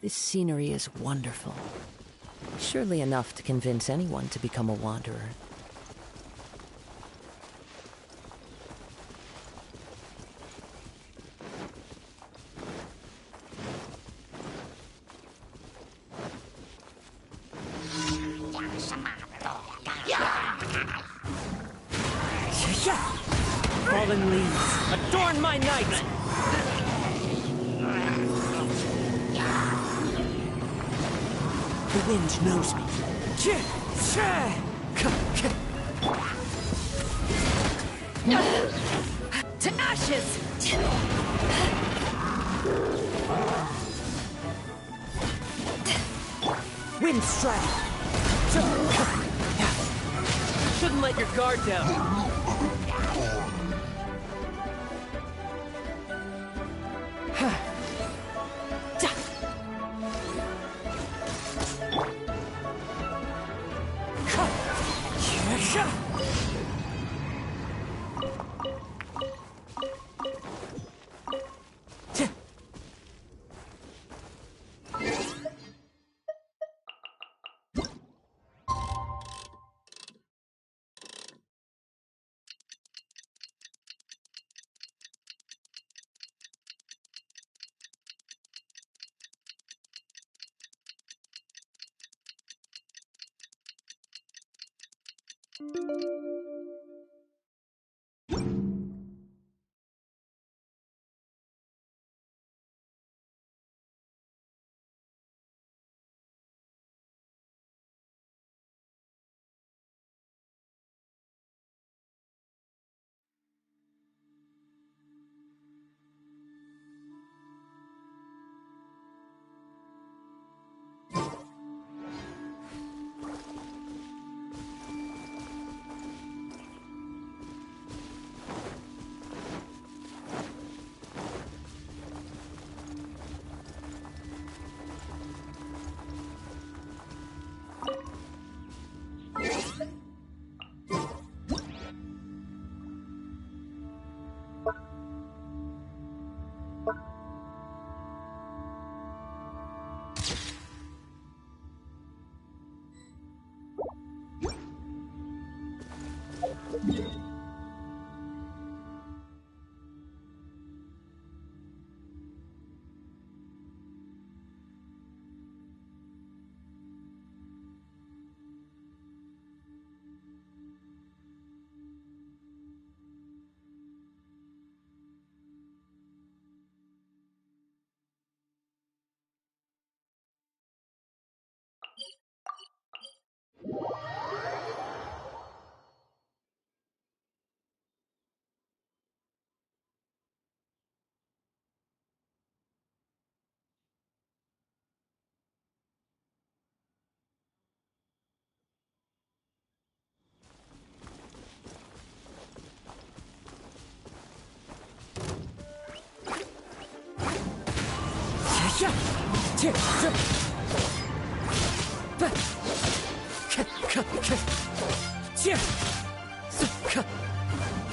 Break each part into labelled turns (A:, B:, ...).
A: This scenery is wonderful. Surely enough to convince anyone to become a wanderer. Fallen leaves, adorn my night! The wind knows me. To ashes! Wind strike! Shouldn't let your guard down.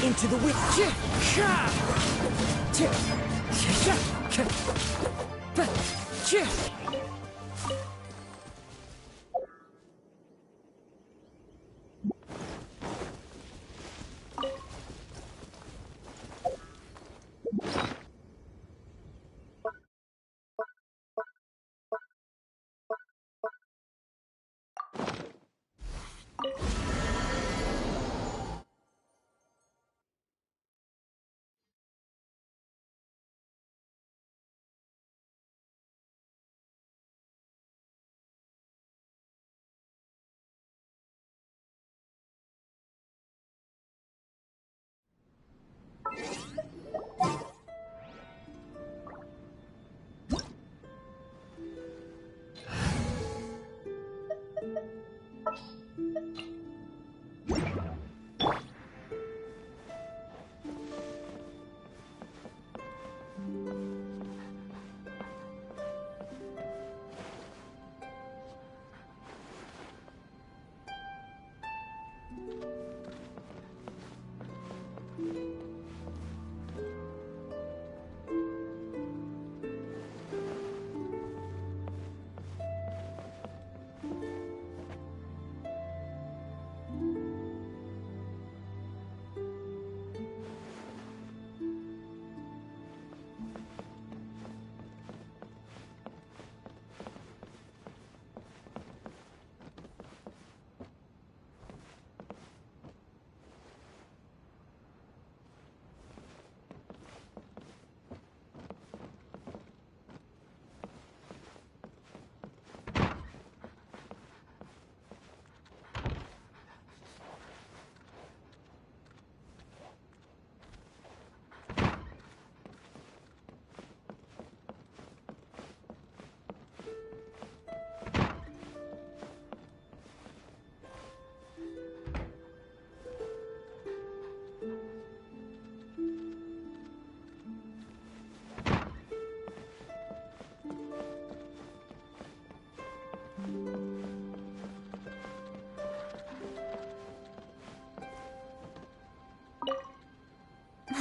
A: Into the wind.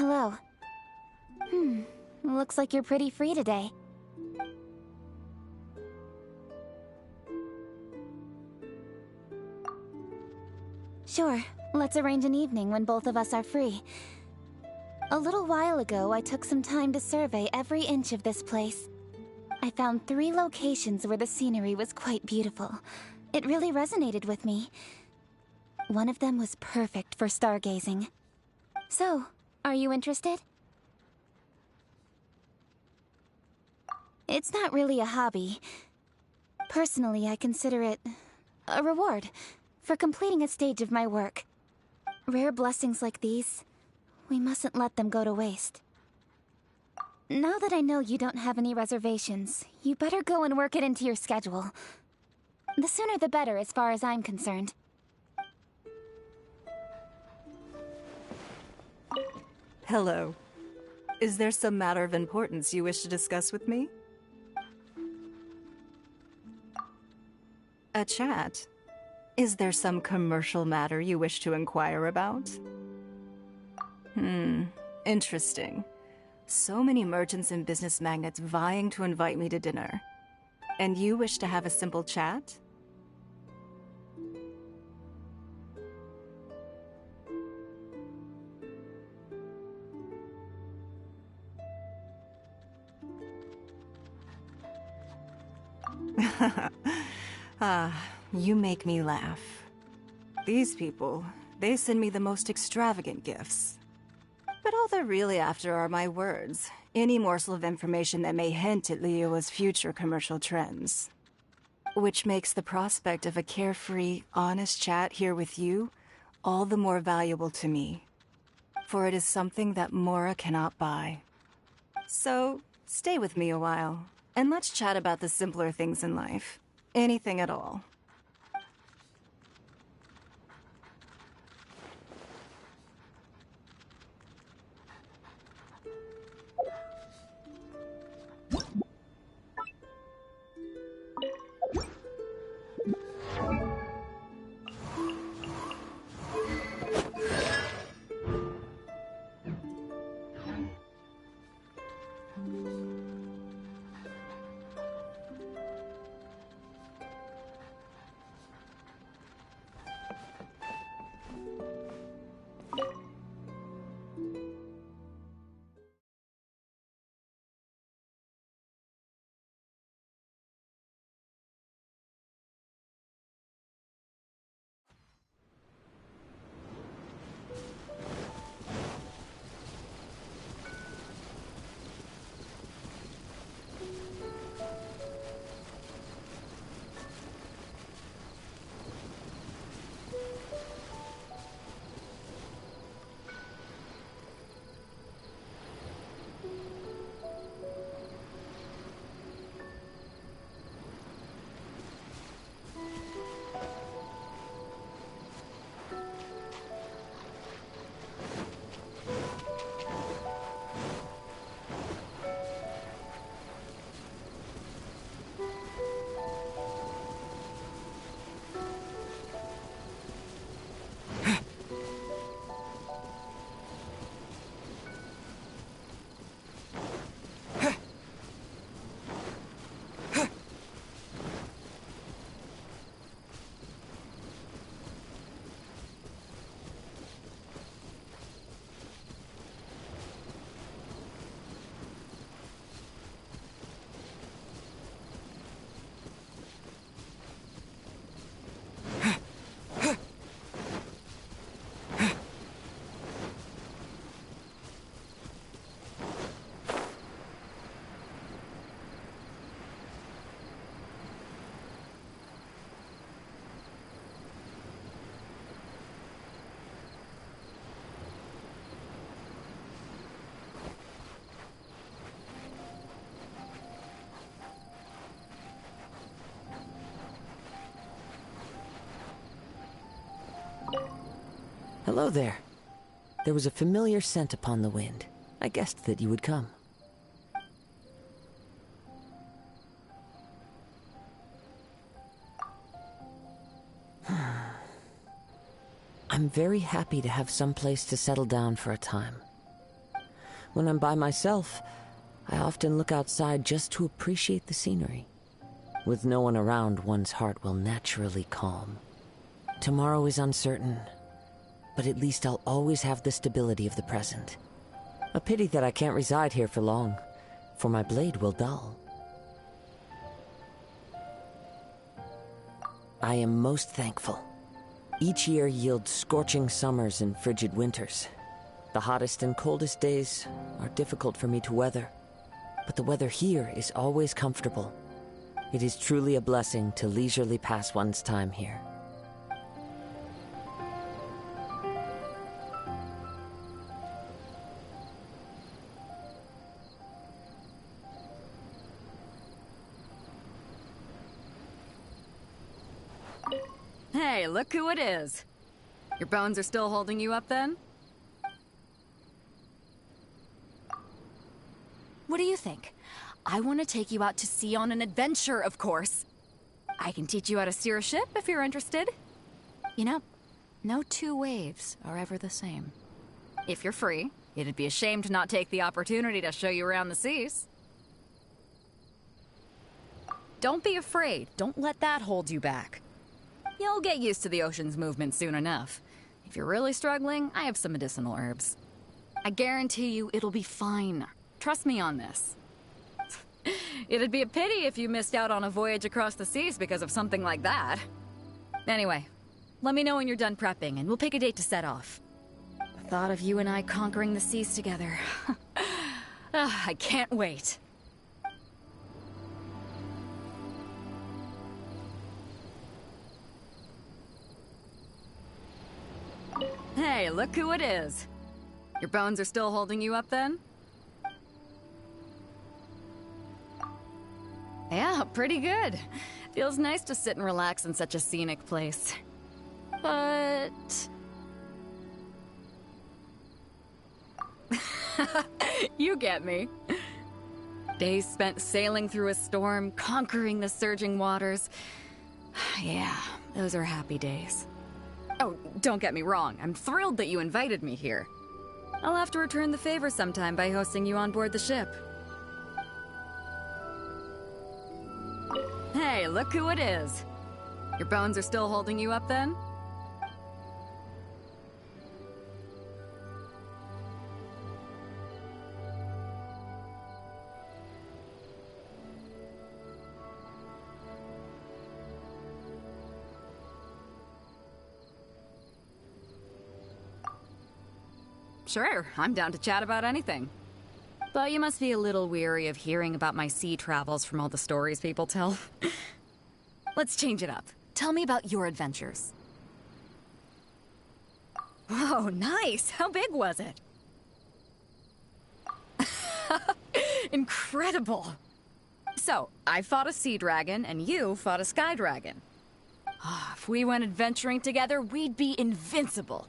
B: hello. Looks like you're pretty free today. Sure, let's arrange an evening when both of us are free. A little while ago, I took some time to survey every inch of this place. I found 3 locations where the scenery was quite beautiful. It really resonated with me. One of them was perfect for stargazing. So, are you interested? It's not really a hobby. Personally, I consider it a reward for completing a stage of my work. Rare blessings like these, we mustn't let them go to waste. Now that I know you don't have any reservations, you better go and work it into your schedule. The sooner the better as far as I'm concerned.
C: Hello. Is there some matter of importance you wish to discuss with me? A chat? Is there some commercial matter you wish to inquire about? Interesting. So many merchants and business magnates vying to invite me to dinner. And you wish to have a simple chat? You make me laugh. These people, they send me the most extravagant gifts. But all they're really after are my words, any morsel of information that may hint at Liyue's future commercial trends. Which makes the prospect of a carefree, honest chat here with you all the more valuable to me. For it is something that Mora cannot buy. So, stay with me a while, and let's chat about the simpler things in life. Anything at all.
A: Hello there. There was a familiar scent upon the wind. I guessed that you would come. I'm very happy to have some place to settle down for a time. When I'm by myself, I often look outside just to appreciate the scenery. With no one around, one's heart will naturally calm. Tomorrow is uncertain, but at least I'll always have the stability of the present. A pity that I can't reside here for long, for my blade will dull. I am most thankful. Each year yields scorching summers and frigid winters. The hottest and coldest days are difficult for me to weather, but the weather here is always comfortable. It is truly a blessing to leisurely pass one's time here.
D: Hey, look who it is. Your bones are still holding you up then? What do you think? I want to take you out to sea on an adventure, of course. I can teach you how to steer a ship if you're interested. You know, no two waves are ever the same. If you're free, it'd be a shame to not take the opportunity to show you around the seas. Don't be afraid. Don't let that hold you back. You'll get used to the ocean's movement soon enough. If you're really struggling, I have some medicinal herbs. I guarantee you it'll be fine. Trust me on this. It'd be a pity if you missed out on a voyage across the seas because of something like that. Anyway, let me know when you're done prepping and we'll pick a date to set off. The thought of you and I conquering the seas together. I can't wait. Hey, look who it is. Your bones are still holding you up then? Yeah, pretty good. Feels nice to sit and relax in such a scenic place. But... you get me. Days spent sailing through a storm, conquering the surging waters. Yeah, those are happy days. Oh, don't get me wrong. I'm thrilled that you invited me here. I'll have to return the favor sometime by hosting you on board the ship. Hey, look who it is. Your bones are still holding you up then? Sure, I'm down to chat about anything. But you must be a little weary of hearing about my sea travels from all the stories people tell. Let's change it up. Tell me about your adventures. Whoa, nice! How big was it? Incredible! So, I fought a sea dragon, and you fought a sky dragon. If we went adventuring together, we'd be invincible.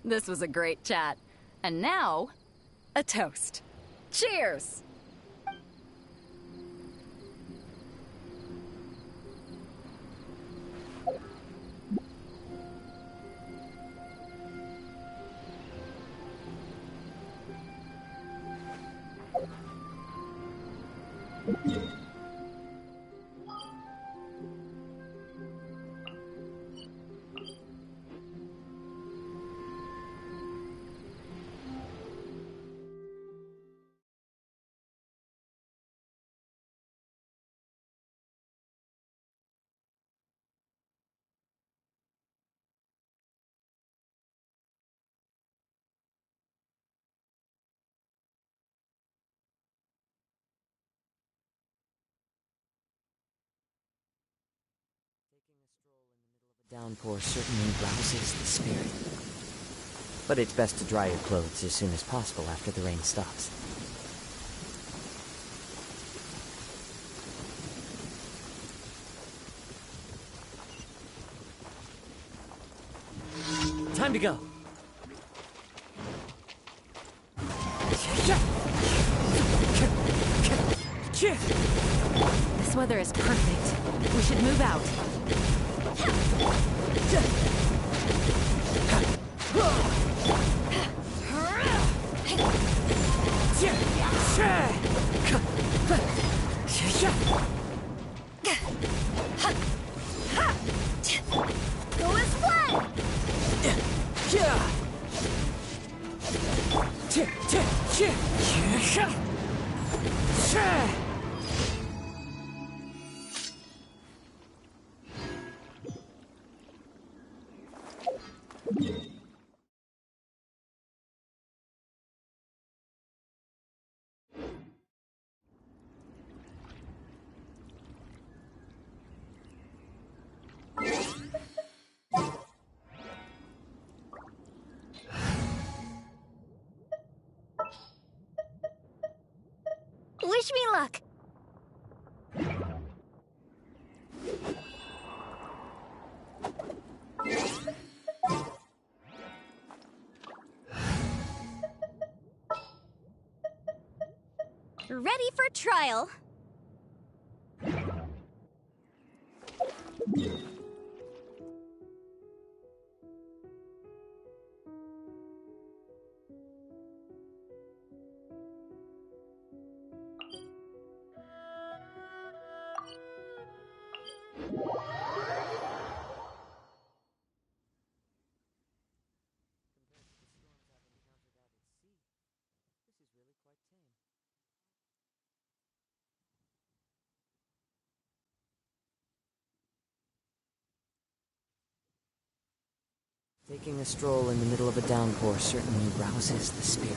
D: This was a great chat. And now, a toast. Cheers!
A: Downpour certainly rouses the spirit. But it's best to dry your clothes as soon as possible after the rain stops. Time to go!
D: This weather is perfect. We should move out.
B: Wish me luck! Ready for trial.
A: Taking a stroll in the middle of a downpour certainly rouses the spirit.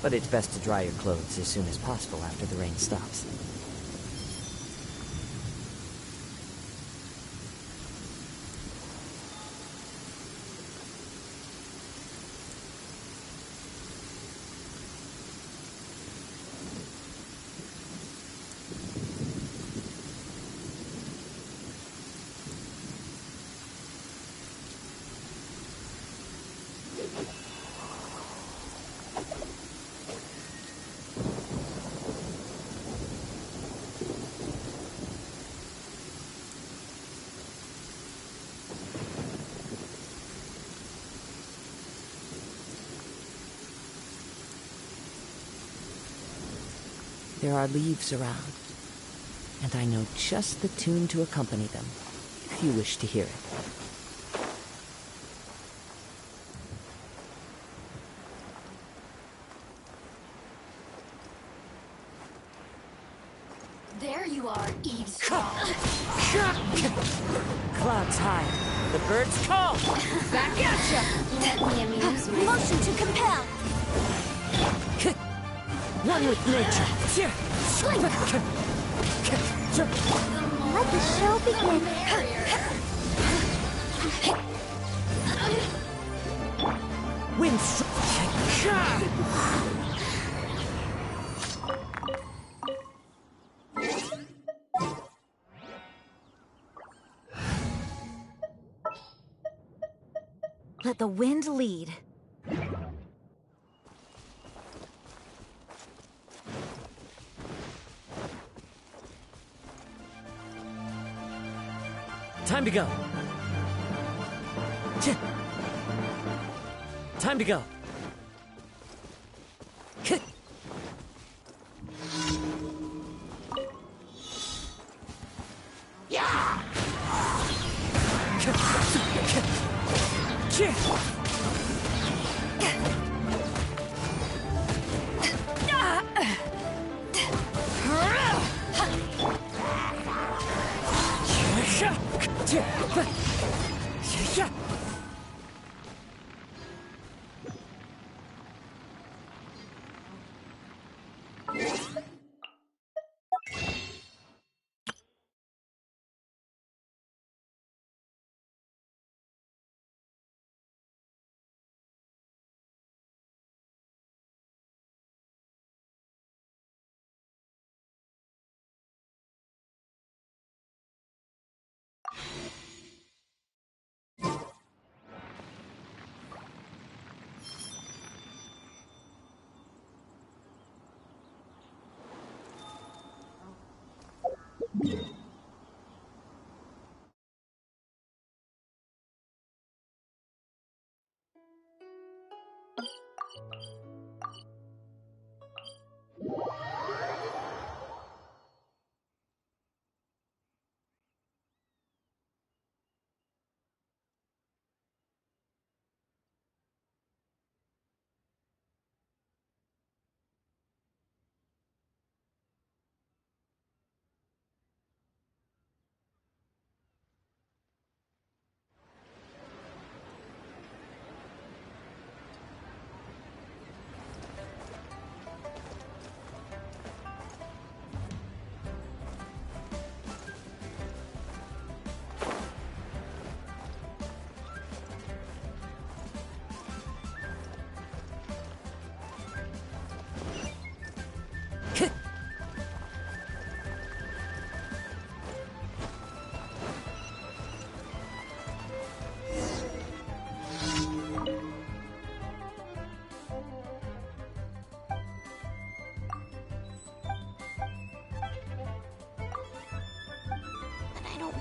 A: But it's best to dry your clothes as soon as possible after the rain stops. There are leaves around, and I know just the tune to accompany them, if you wish to hear it.
E: There you are, eavesdropper.
A: Clouds high, the birds call!
E: Back at ya! Let me amuse myself.
B: Motion to compel!
A: One with nature!
B: Let the show begin!
A: Wind
B: Let the wind lead.
A: Time to go. Time to go.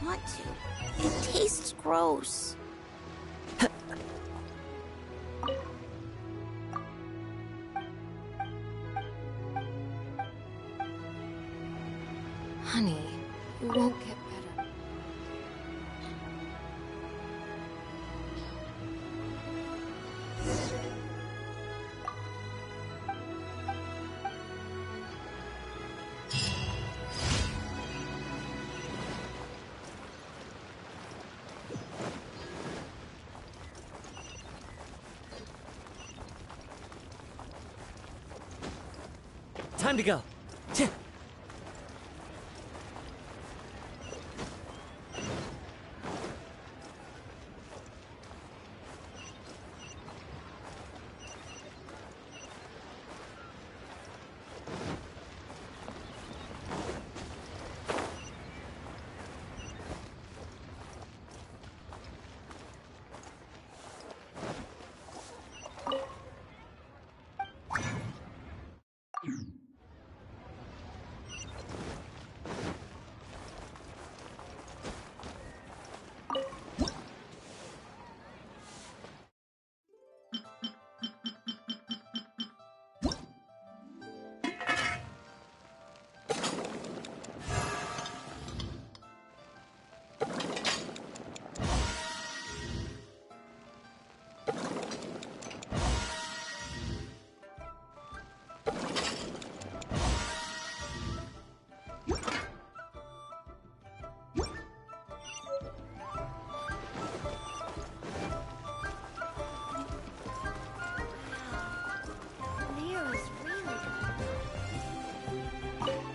B: want to. It tastes gross.
E: Honey, you won't get better.
A: Time to go.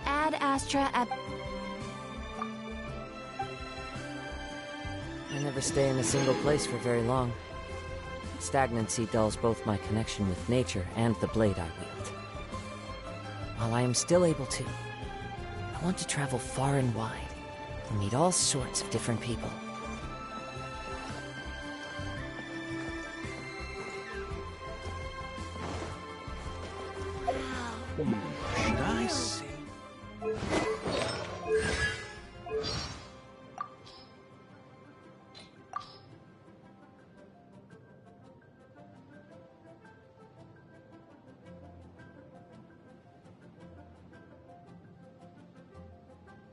B: Ad Astra at...
A: I never stay in a single place for very long. Stagnancy dulls both my connection with nature and the blade I wield. While I am still able to, I want to travel far and wide and meet all sorts of different people.
F: Should I say?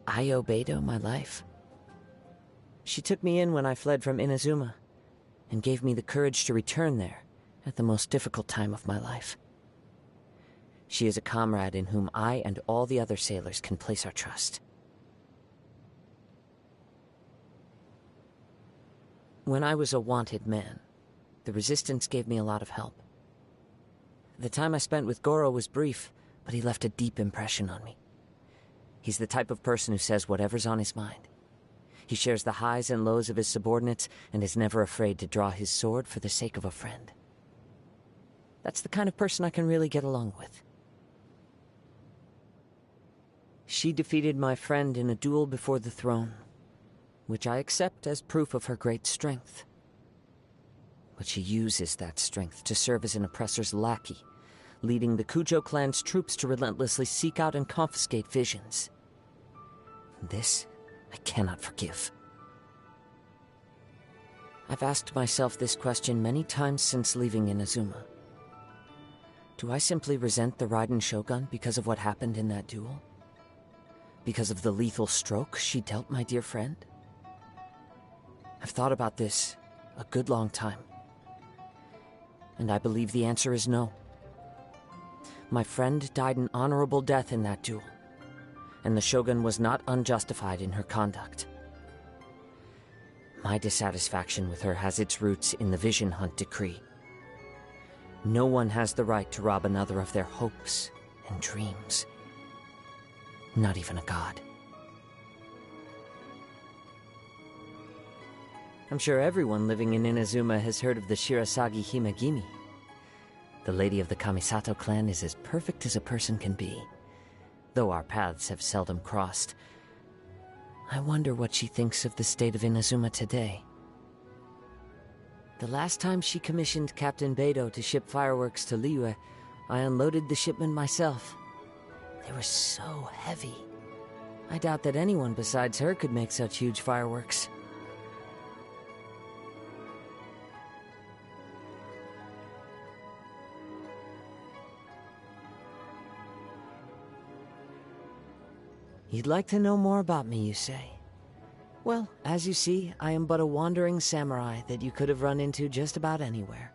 A: I owe Beidou my life. She took me in when I fled from Inazuma, and gave me the courage to return there at the most difficult time of my life. She is a comrade in whom I and all the other sailors can place our trust. When I was a wanted man, the Resistance gave me a lot of help. The time I spent with Goro was brief, but he left a deep impression on me. He's the type of person who says whatever's on his mind. He shares the highs and lows of his subordinates and is never afraid to draw his sword for the sake of a friend. That's the kind of person I can really get along with. She defeated my friend in a duel before the throne, which I accept as proof of her great strength. But she uses that strength to serve as an oppressor's lackey, leading the Kujo clan's troops to relentlessly seek out and confiscate visions. This I cannot forgive. I've asked myself this question many times since leaving Inazuma. Do I simply resent the Raiden Shogun because of what happened in that duel? Because of the lethal stroke she dealt my dear friend? I've thought about this a good long time, and I believe the answer is no. My friend died an honorable death in that duel, and the Shogun was not unjustified in her conduct. My dissatisfaction with her has its roots in the Vision Hunt decree. No one has the right to rob another of their hopes and dreams. Not even a god. I'm sure everyone living in Inazuma has heard of the Shirasagi Himegimi. The lady of the Kamisato clan is as perfect as a person can be, though our paths have seldom crossed. I wonder what she thinks of the state of Inazuma today. The last time she commissioned Captain Beidou to ship fireworks to Liyue, I unloaded the shipment myself. They were so heavy. I doubt that anyone besides her could make such huge fireworks. You'd like to know more about me, you say? Well, as you see, I am but a wandering samurai that you could have run into just about anywhere.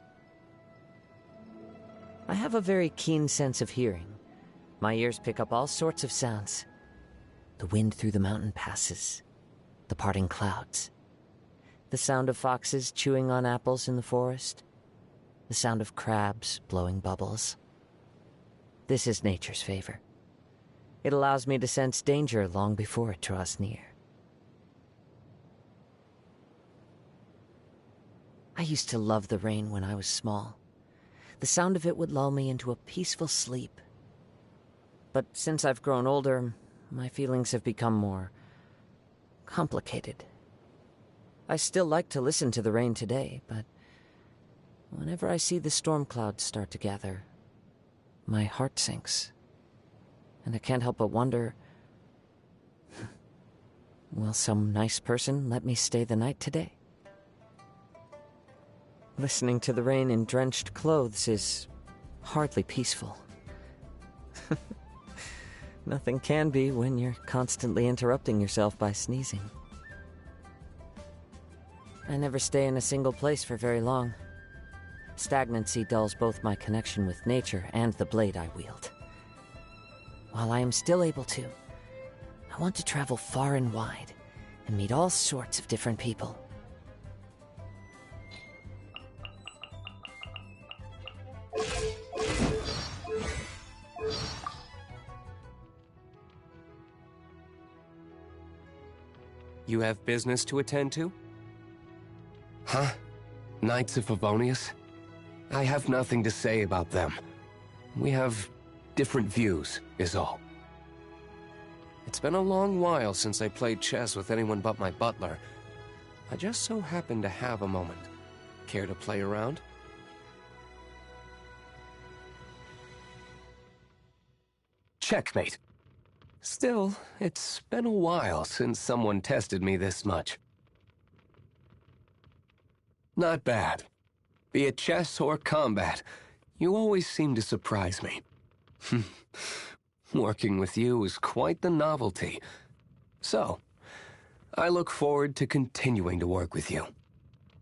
A: I have a very keen sense of hearing. My ears pick up all sorts of sounds. The wind through the mountain passes, the parting clouds, the sound of foxes chewing on apples in the forest, the sound of crabs blowing bubbles. This is nature's favor. It allows me to sense danger long before it draws near. I used to love the rain when I was small. The sound of it would lull me into a peaceful sleep. But since I've grown older, my feelings have become more complicated. I still like to listen to the rain today, but whenever I see the storm clouds start to gather, my heart sinks. And I can't help but wonder, will some nice person let me stay the night today? Listening to the rain in drenched clothes is hardly peaceful. Nothing can be when you're constantly interrupting yourself by sneezing. I never stay in a single place for very long. Stagnancy dulls both my connection with nature and the blade I wield. While I am still able to, I want to travel far and wide and meet all sorts of different people.
G: You have business to attend to? Huh? Knights of Favonius? I have nothing to say about them. We have different views, is all. It's been a long while since I played chess with anyone but my butler. I just so happen to have a moment. Care to play around? Checkmate. Still, it's been a while since someone tested me this much. Not bad. Be it chess or combat, you always seem to surprise me. Working with you is quite the novelty. So, I look forward to continuing to work with you,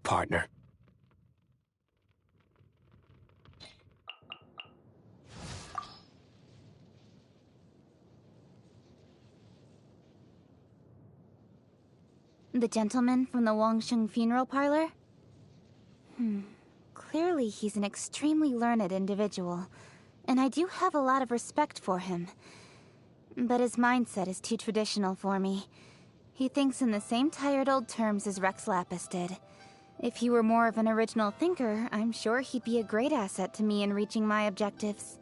G: partner.
B: The gentleman from the Wangsheng funeral parlor? Clearly he's an extremely learned individual, and I do have a lot of respect for him. But his mindset is too traditional for me. He thinks in the same tired old terms as Rex Lapis did. If he were more of an original thinker, I'm sure he'd be a great asset to me in reaching my objectives.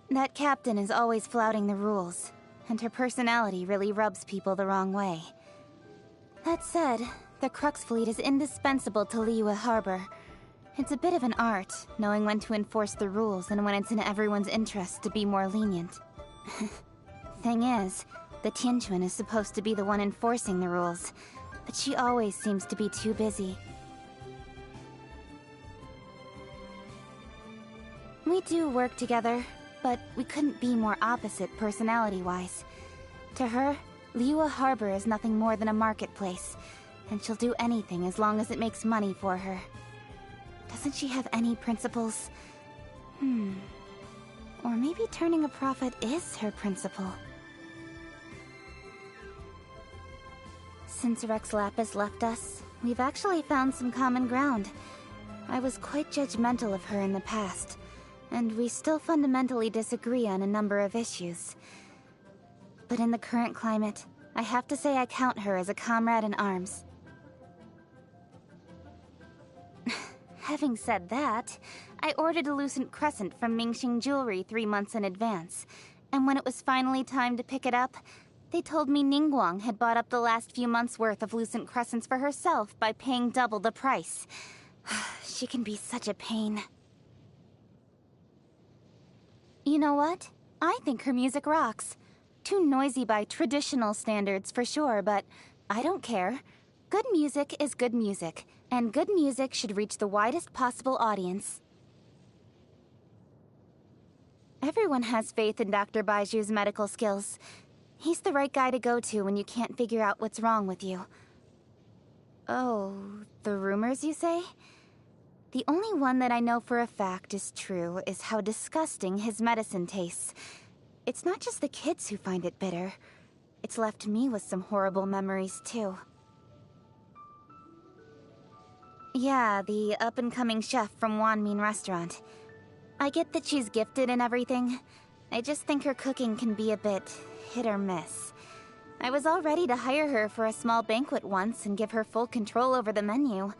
B: That captain is always flouting the rules, and her personality really rubs people the wrong way. That said, the Crux fleet is indispensable to Liyue Harbor. It's a bit of an art, knowing when to enforce the rules and when it's in everyone's interest to be more lenient. Thing is, the Tianquan is supposed to be the one enforcing the rules, but she always seems to be too busy. We do work together, but we couldn't be more opposite personality-wise. To her, Liyue Harbor is nothing more than a marketplace, and she'll do anything as long as it makes money for her. Doesn't she have any principles? Or maybe turning a profit is her principle. Since Rex Lapis left us, we've actually found some common ground. I was quite judgmental of her in the past, and we still fundamentally disagree on a number of issues. But in the current climate, I have to say I count her as a comrade in arms. Having said that, I ordered a Lucent Crescent from Mingxing Jewelry 3 months in advance, and when it was finally time to pick it up, they told me Ningguang had bought up the last few months' worth of Lucent Crescents for herself by paying double the price. She can be such a pain. You know what? I think her music rocks. too noisy by traditional standards for sure, but I don't care. Good music is good music, and good music should reach the widest possible audience. Everyone has faith in Dr. Baiju's medical skills. He's the right guy to go to when you can't figure out what's wrong with you. Oh, the rumors, you say? The only one that I know for a fact is true is how disgusting his medicine tastes. It's not just the kids who find it bitter. It's left me with some horrible memories, too. Yeah, the up-and-coming chef from Wanmin Restaurant. I get that she's gifted and everything. I just think her cooking can be a bit hit or miss. I was all ready to hire her for a small banquet once and give her full control over the menu.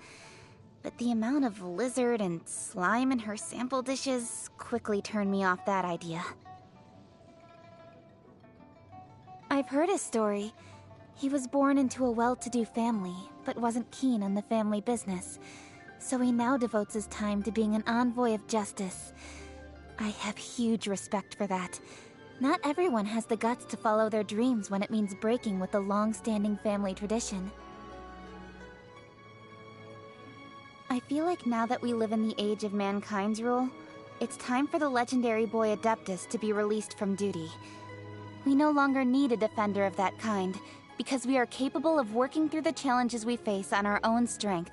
B: But the amount of lizard and slime in her sample dishes quickly turned me off that idea. I've heard his story. He was born into a well-to-do family, but wasn't keen on the family business. So he now devotes his time to being an envoy of justice. I have huge respect for that. Not everyone has the guts to follow their dreams when it means breaking with the long-standing family tradition. I feel like now that we live in the age of mankind's rule, it's time for the legendary boy Adeptus to be released from duty. We no longer need a defender of that kind, because we are capable of working through the challenges we face on our own strength.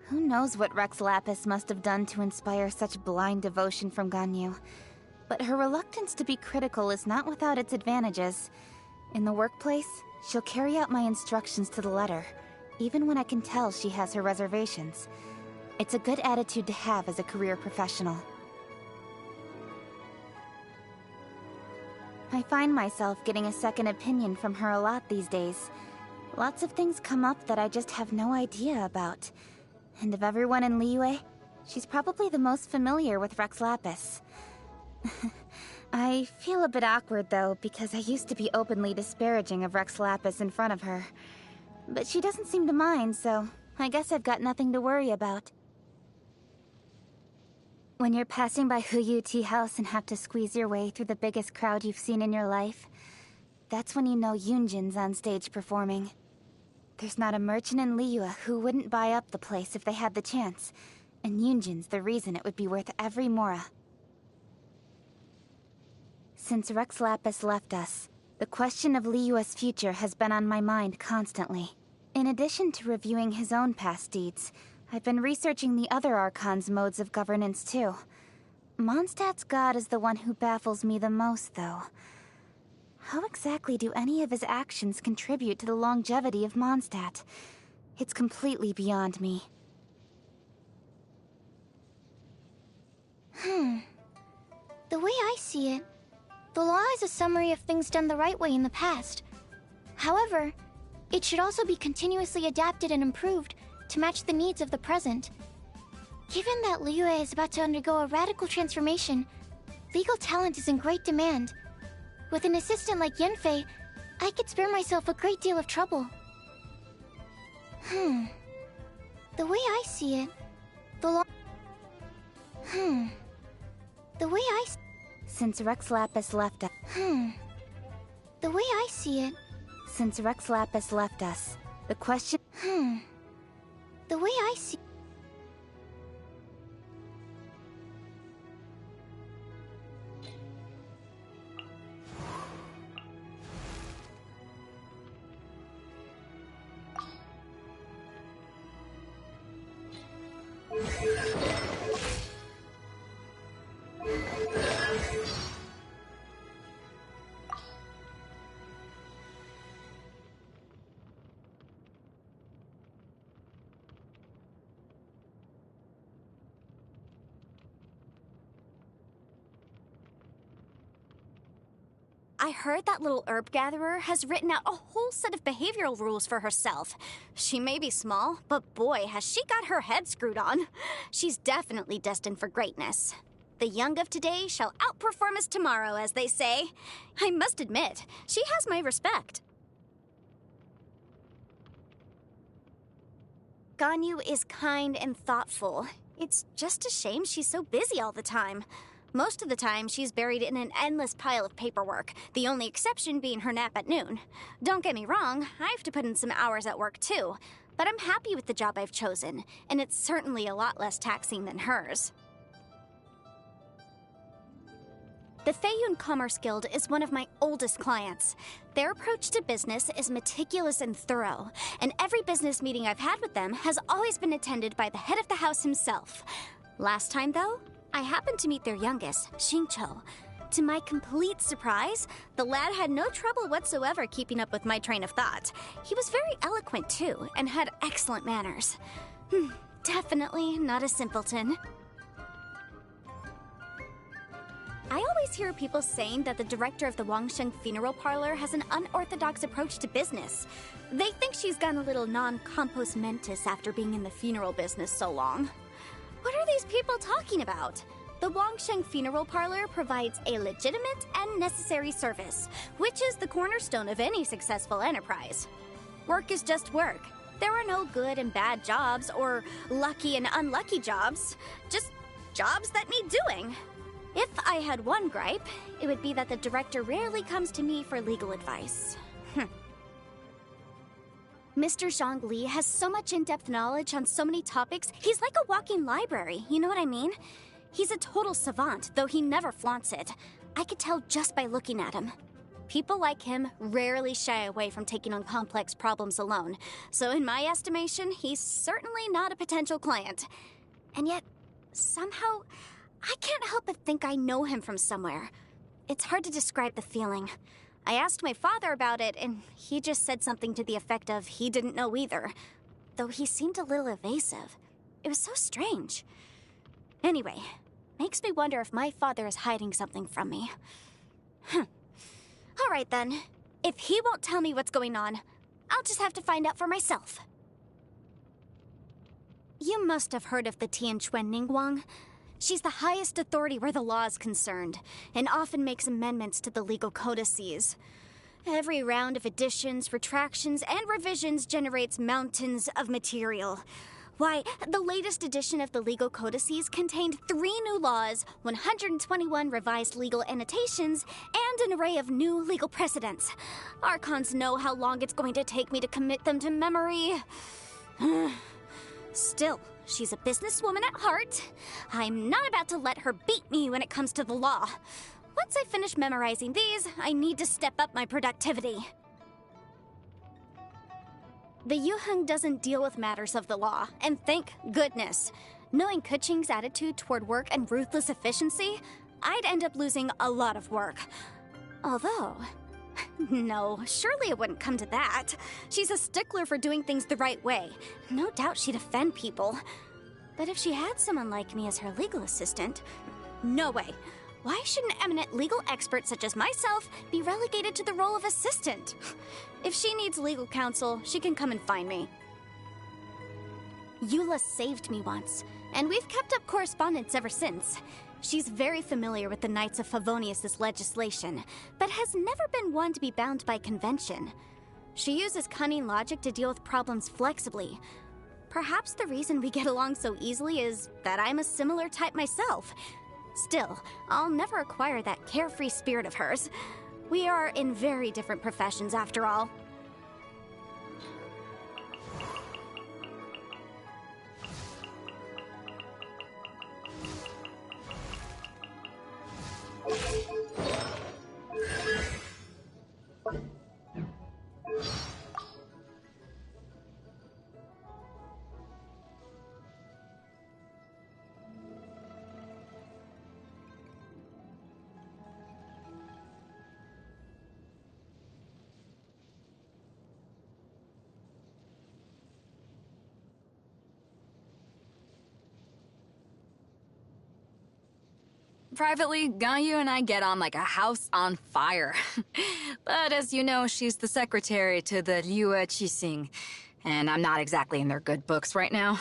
B: Who knows what Rex Lapis must have done to inspire such blind devotion from Ganyu. But her reluctance to be critical is not without its advantages. In the workplace, she'll carry out my instructions to the letter, even when I can tell she has her reservations. It's a good attitude to have as a career professional. I find myself getting a second opinion from her a lot these days. Lots of things come up that I just have no idea about. And of everyone in Liyue, she's probably the most familiar with Rex Lapis. I feel a bit awkward though, because I used to be openly disparaging of Rex Lapis in front of her. But she doesn't seem to mind, so I guess I've got nothing to worry about. When you're passing by Huyu Tea House and have to squeeze your way through the biggest crowd you've seen in your life, that's when you know Yunjin's on stage performing. There's not a merchant in Liyue who wouldn't buy up the place if they had the chance, and Yunjin's the reason it would be worth every mora. Since Rex Lapis left us, the question of Liyue's future has been on my mind constantly. In addition to reviewing his own past deeds, I've been researching the other Archon's modes of governance too. Mondstadt's god is the one who baffles me the most, though. How exactly do any of his actions contribute to the longevity of Mondstadt? It's completely beyond me.
H: The way I see it, the law is a summary of things done the right way in the past. However, it should also be continuously adapted and improved to match the needs of the present. Given that Liyue is about to undergo a radical transformation, legal talent is in great demand. With an assistant like Yanfei, I could spare myself a great deal of trouble. The way I see it, the law... The way I...
B: Since Rex Lapis left us...
H: The way I see it...
B: Since Rex Lapis left us, the question...
H: The way I see...
I: I heard that little herb gatherer has written out a whole set of behavioral rules for herself. She may be small, but boy, has she got her head screwed on. She's definitely destined for greatness. The young of today shall outperform us tomorrow, as they say. I must admit, she has my respect. Ganyu is kind and thoughtful. It's just a shame she's so busy all the time. Most of the time, she's buried in an endless pile of paperwork, the only exception being her nap at noon. Don't get me wrong, I have to put in some hours at work too, but I'm happy with the job I've chosen, and it's certainly a lot less taxing than hers. The Feiyun Commerce Guild is one of my oldest clients. Their approach to business is meticulous and thorough, and every business meeting I've had with them has always been attended by the head of the house himself. Last time, though, I happened to meet their youngest, Xingqiu. To my complete surprise, the lad had no trouble whatsoever keeping up with my train of thought. He was very eloquent, too, and had excellent manners. Definitely not a simpleton. I always hear people saying that the director of the Wangsheng Funeral Parlor has an unorthodox approach to business. They think she's gone a little non-compos mentis after being in the funeral business so long. What are these people talking about? The Wangsheng Funeral Parlor provides a legitimate and necessary service, which is the cornerstone of any successful enterprise. Work is just work. There are no good and bad jobs, or lucky and unlucky jobs. Just jobs that need doing. If I had one gripe, it would be that the director rarely comes to me for legal advice. Mr. Zhongli has so much in-depth knowledge on so many topics, he's like a walking library, you know what I mean? He's a total savant, though he never flaunts it. I could tell just by looking at him. People like him rarely shy away from taking on complex problems alone, so in my estimation, he's certainly not a potential client. And yet, somehow, I can't help but think I know him from somewhere. It's hard to describe the feeling. I asked my father about it, and he just said something to the effect of he didn't know either, though he seemed a little evasive. It was so strange. Anyway, makes me wonder if my father is hiding something from me. All right then. If he won't tell me what's going on, I'll just have to find out for myself. You must have heard of the Tianquan Ningguang. She's the highest authority where the law is concerned, and often makes amendments to the legal codices. Every round of additions, retractions, and revisions generates mountains of material. Why, the latest edition of the legal codices contained 3 new laws, 121 revised legal annotations, and an array of new legal precedents. Archons know how long it's going to take me to commit them to memory. Still, she's a businesswoman at heart. I'm not about to let her beat me when it comes to the law. Once I finish memorizing these, I need to step up my productivity. The Yuheng doesn't deal with matters of the law, and thank goodness. Knowing Keqing's attitude toward work and ruthless efficiency, I'd end up losing a lot of work. Although, no, surely it wouldn't come to that. She's a stickler for doing things the right way. No doubt she'd offend people. But if she had someone like me as her legal assistant, no way. Why should an eminent legal expert such as myself be relegated to the role of assistant? If she needs legal counsel, she can come and find me. Eula saved me once, and we've kept up correspondence ever since. She's very familiar with the Knights of Favonius' legislation, but has never been one to be bound by convention. She uses cunning logic to deal with problems flexibly. Perhaps the reason we get along so easily is that I'm a similar type myself. Still, I'll never acquire that carefree spirit of hers. We are in very different professions after all.
D: Privately, Ganyu and I get on like a house on fire. But as you know, she's the secretary to the Liu Qixing, and I'm not exactly in their good books right now.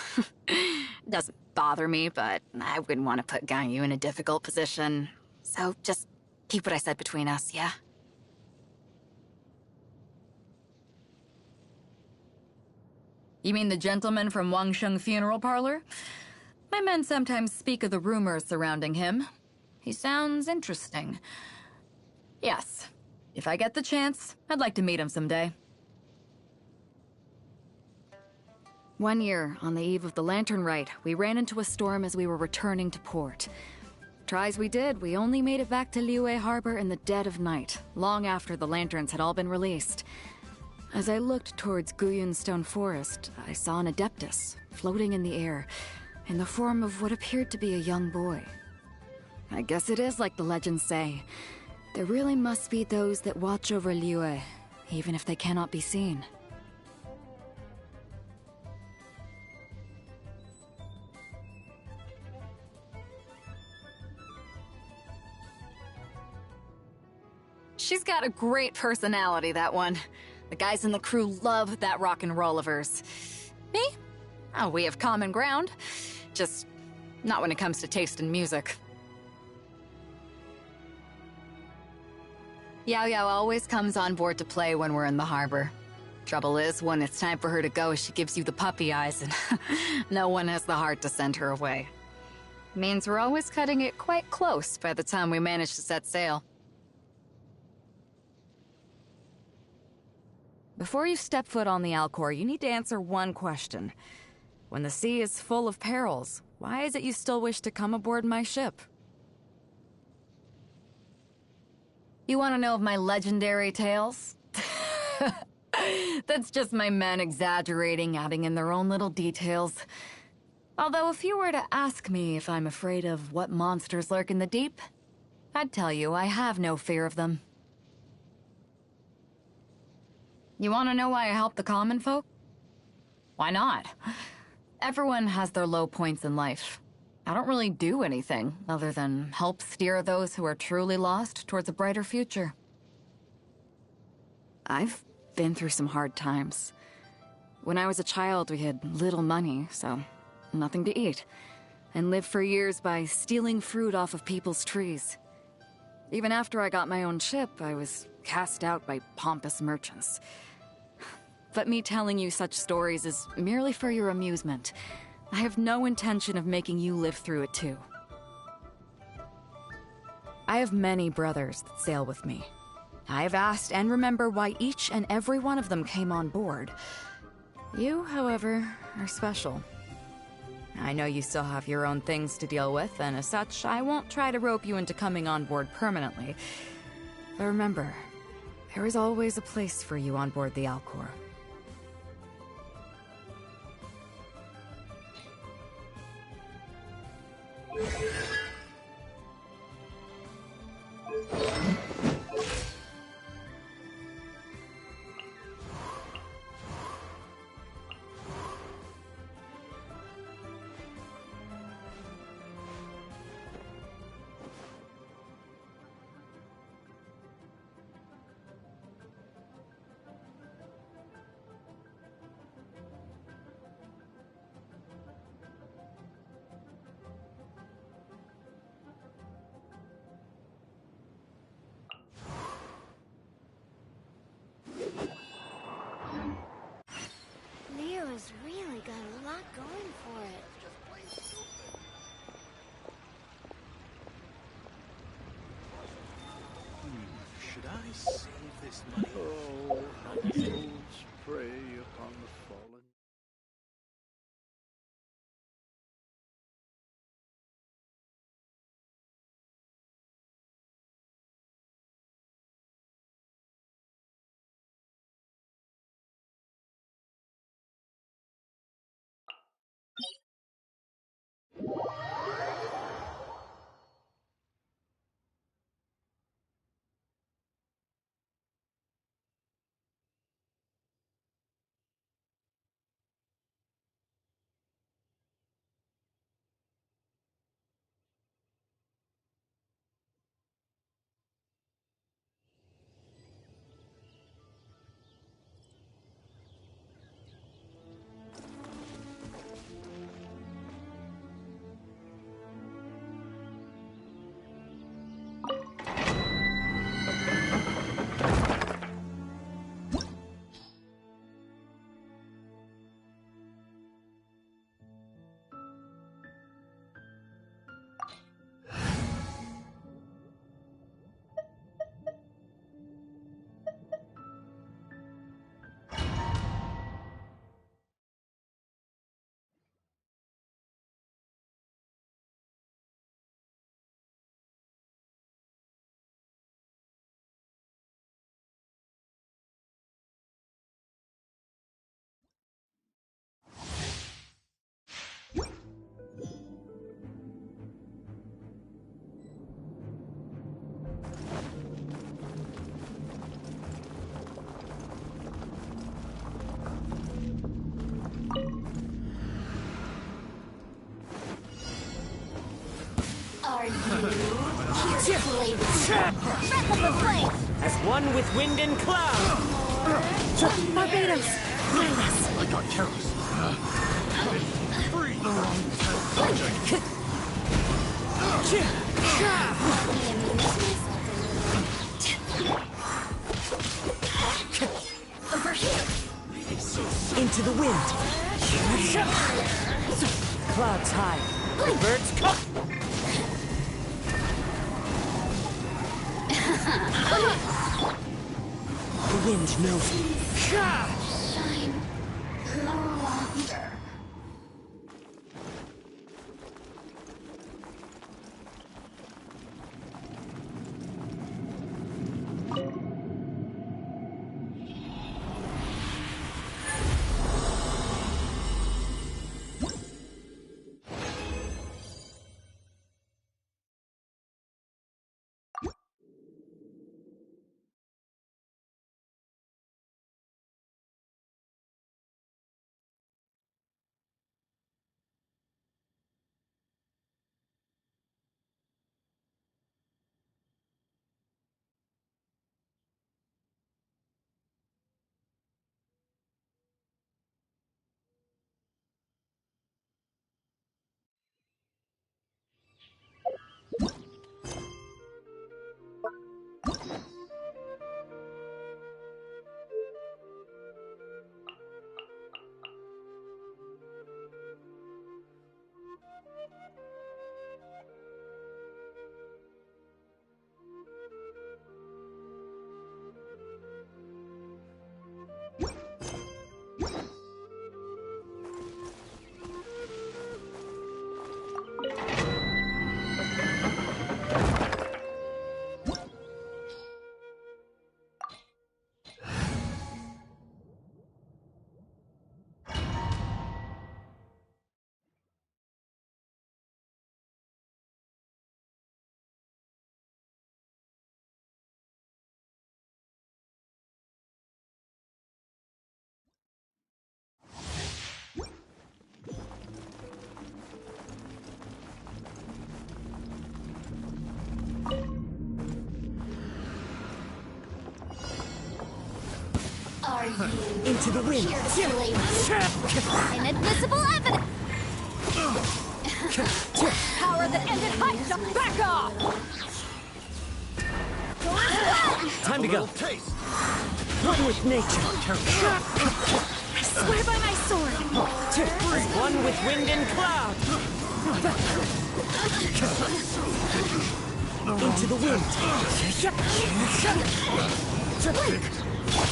D: Doesn't bother me, but I wouldn't want to put Ganyu in a difficult position. So just keep what I said between us, yeah? You mean the gentleman from Wangsheng Funeral Parlor? My men sometimes speak of the rumors surrounding him. He sounds interesting. Yes, if I get the chance, I'd like to meet him someday. One year, on the eve of the Lantern Rite, we ran into a storm as we were returning to port. Try as we did, we only made it back to Liyue Harbor in the dead of night, long after the lanterns had all been released. As I looked towards Guyun Stone Forest, I saw an Adeptus, floating in the air, in the form of what appeared to be a young boy. I guess it is like the legends say. There really must be those that watch over Liyue, even if they cannot be seen. She's got a great personality, that one. The guys in the crew love that rock and roll of hers. Me? Oh, we have common ground. Just not when it comes to taste in music. Yao Yao always comes on board to play when we're in the harbor. Trouble is, when it's time for her to go, she gives you the puppy eyes, and no one has the heart to send her away. Means we're always cutting it quite close by the time we manage to set sail. Before you step foot on the Alcor, you need to answer one question. When the sea is full of perils, why is it you still wish to come aboard my ship? You want to know of my legendary tales? That's just my men exaggerating, adding in their own little details. Although if you were to ask me if I'm afraid of what monsters lurk in the deep, I'd tell you I have no fear of them. You want to know why I help the common folk? Why not? Everyone has their low points in life. I don't really do anything other than help steer those who are truly lost towards a brighter future. I've been through some hard times. When I was a child, we had little money, so nothing to eat, and lived for years by stealing fruit off of people's trees. Even after I got my own ship, I was cast out by pompous merchants. But me telling you such stories is merely for your amusement. I have no intention of making you live through it too. I have many brothers that sail with me. I have asked and remember why each and every one of them came on board. You, however, are special. I know you still have your own things to deal with, and as such, I won't try to rope you into coming on board permanently. But remember, there is always a place for you on board the Alcor.
H: Leo's really got a lot going for it.
F: Should I save this money? Oh, how fools prey upon the fallen.
I: Breath of the flame!
A: As one with wind and cloud!
D: Barbados! Guide us!
F: I got careless. Free the wrong subject.
I: Over here!
A: Into the wind! Clouds high. Birds come! The wind knows me.
H: Shine no longer. Are you
A: Into the wind!
I: Inadmissible evidence! Power that ended Hyde! Back off! Go as well!
A: Time to go!
F: Taste.
A: One with nature!
D: I swear by my sword!
A: As one with wind and cloud! Into the wind!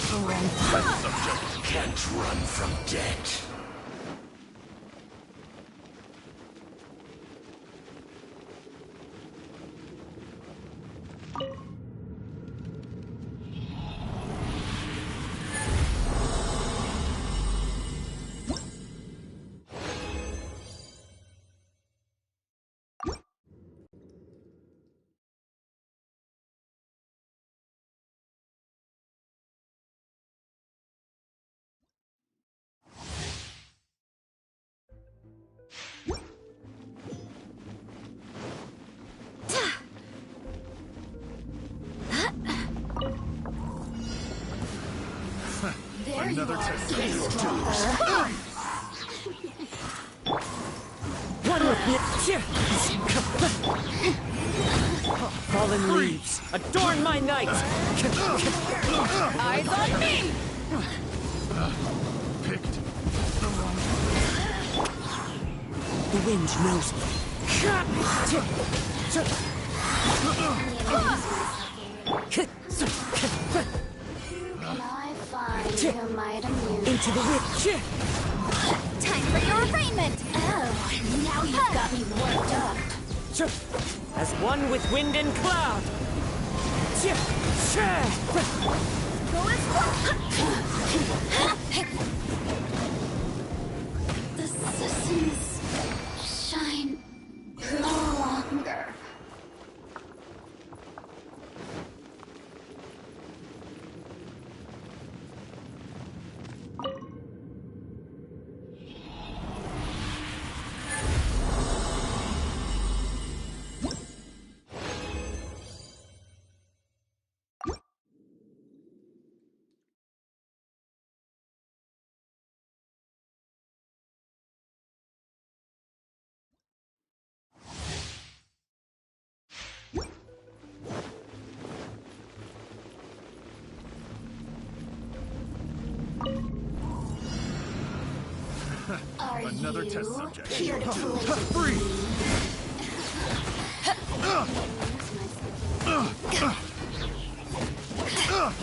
F: The wrong subject.
J: Can't run from death.
F: Another test.
A: One with nature! Fallen leaves, adorn my night!
D: Eyes on me!
F: Picked.
A: The wind knows me.
H: Can I find you might amuse?
A: Into the wind!
I: Time for your arraignment!
H: Oh, now you've got me worked up.
A: As one with wind and cloud!
I: Go as well!
H: The systems shine no longer.
F: Another test subject.
E: here to
F: Free!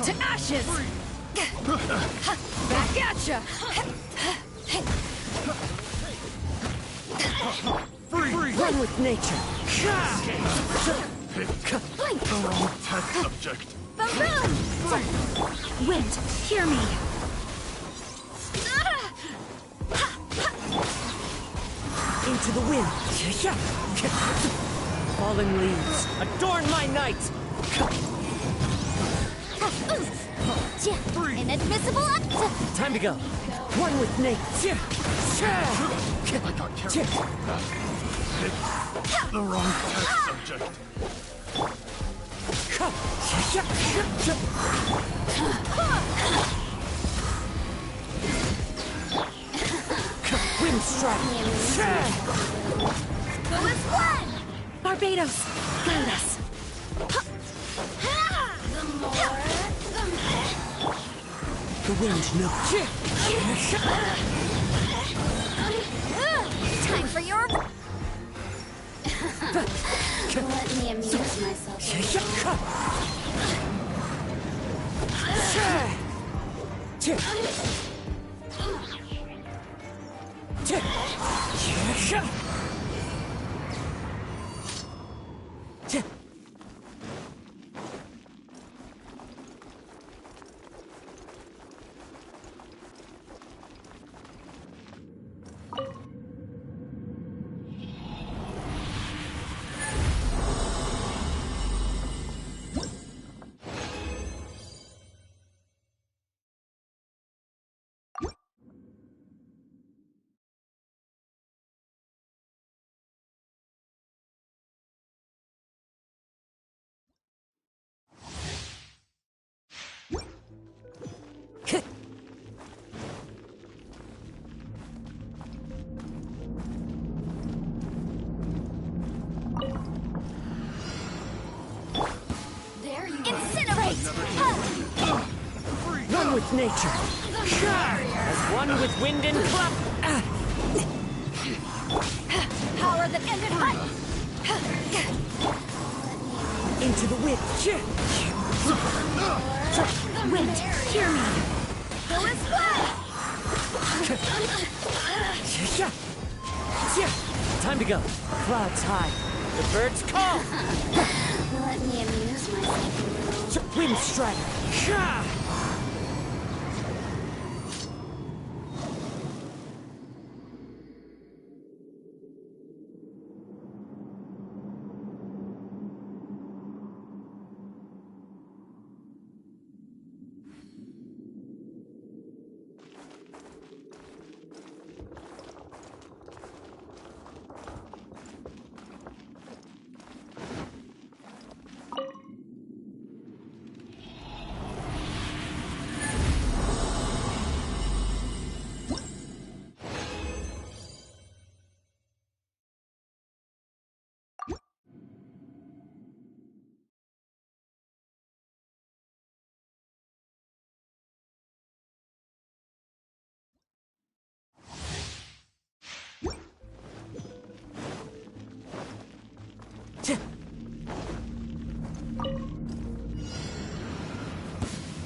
D: To ashes! Back at ya!
F: Free!
A: One with nature.
F: The wrong test subject.
I: Baboon!
D: Wind, hear me!
A: Into the wind. Fallen leaves, adorn my night.
I: Inadmissible
A: Time to go. One with nature.
F: I got carried. The wrong test subject.
A: Wind strike.
I: Who is one?
D: Barbados, guide us!
A: The wind knows.
I: Time for your...
E: Let me amuse myself.
I: There you incinerate!
A: One with nature. As one with wind and cloud.
I: Power that ended hunt!
A: Into the wind.
D: Wind, hear me!
I: Who is one?
A: Time to go. Clouds high. The birds call.
E: Let me amuse myself a little.
A: Wind strike.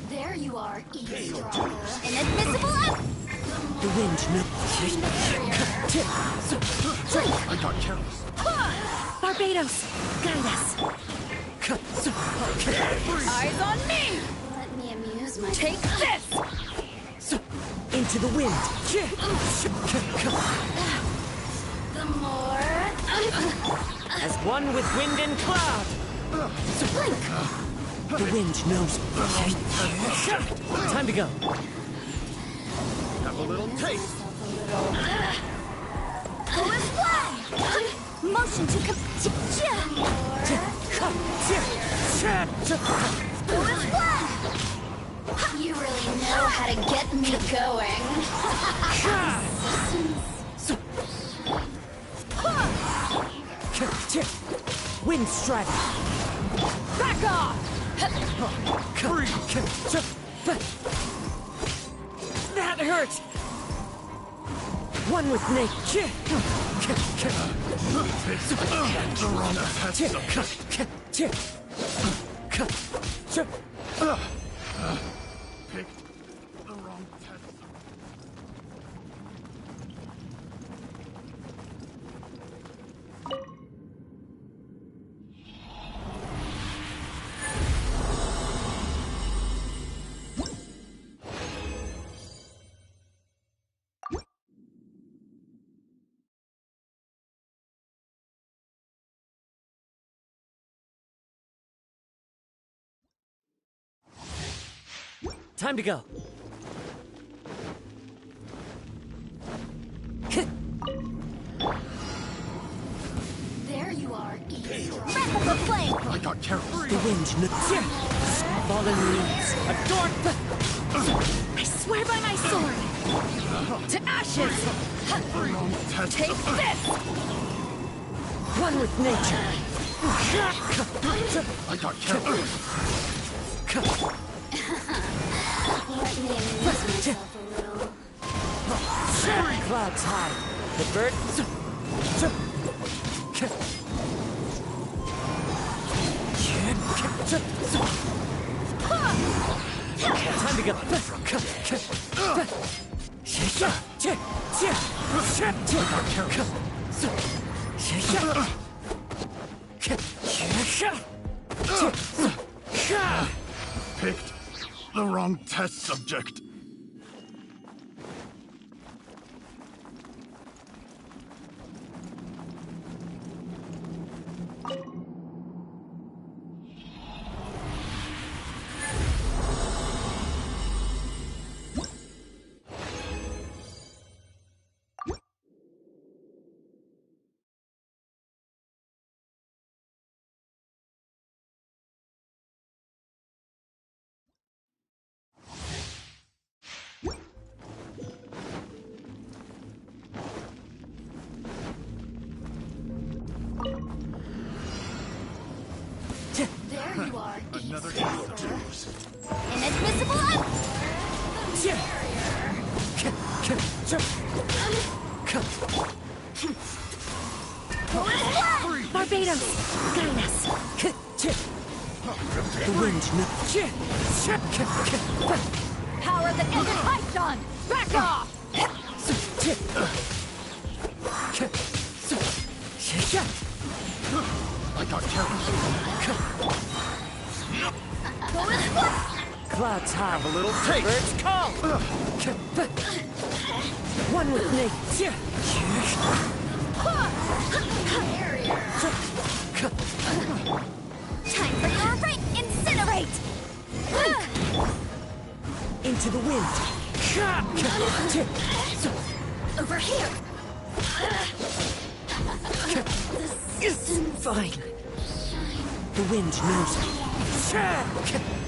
E: There you are, eavesdropper.
I: Inadmissible
A: The wind knows.
F: I got careless.
D: Barbados, guide us! Eyes on me!
E: Let me amuse myself.
D: Take this!
A: Into the wind.
E: The more...
A: As one with wind and cloud. The wind knows. Time to go.
F: Have a little taste.
I: Who is one? Motion to Who is one?
E: You really know how to get me going.
A: Wind strike.
D: Back off!
A: That hurt. One with nature.
F: The wrong test subject. Picked the wrong test.
A: Time to go.
E: There you are, eavesdrop.
I: Grapple the flame!
F: I got carried.
A: The wind, fallen leaves, adorn.
D: I swear by my sword! To ashes!
F: The wrong test
D: Take
F: subject.
D: this!
A: One with nature.
F: I got carried.
E: Let me amuse myself a little.
A: Clouds high. The bird. Time to go.
F: Picked the wrong test subject.
E: There you are,
F: Another
E: eavesdrop.
F: test.
I: Inadmissible
D: Barbados! Guide us!
A: The wind.
I: power that ended Python! Back off!
F: I got carried.
A: Clouds high.
F: A little taste.
A: Birds call. One with nature.
I: Time for your fate! Incinerate!
A: Into the wind.
E: Over here.
A: Fine. The wind knows me.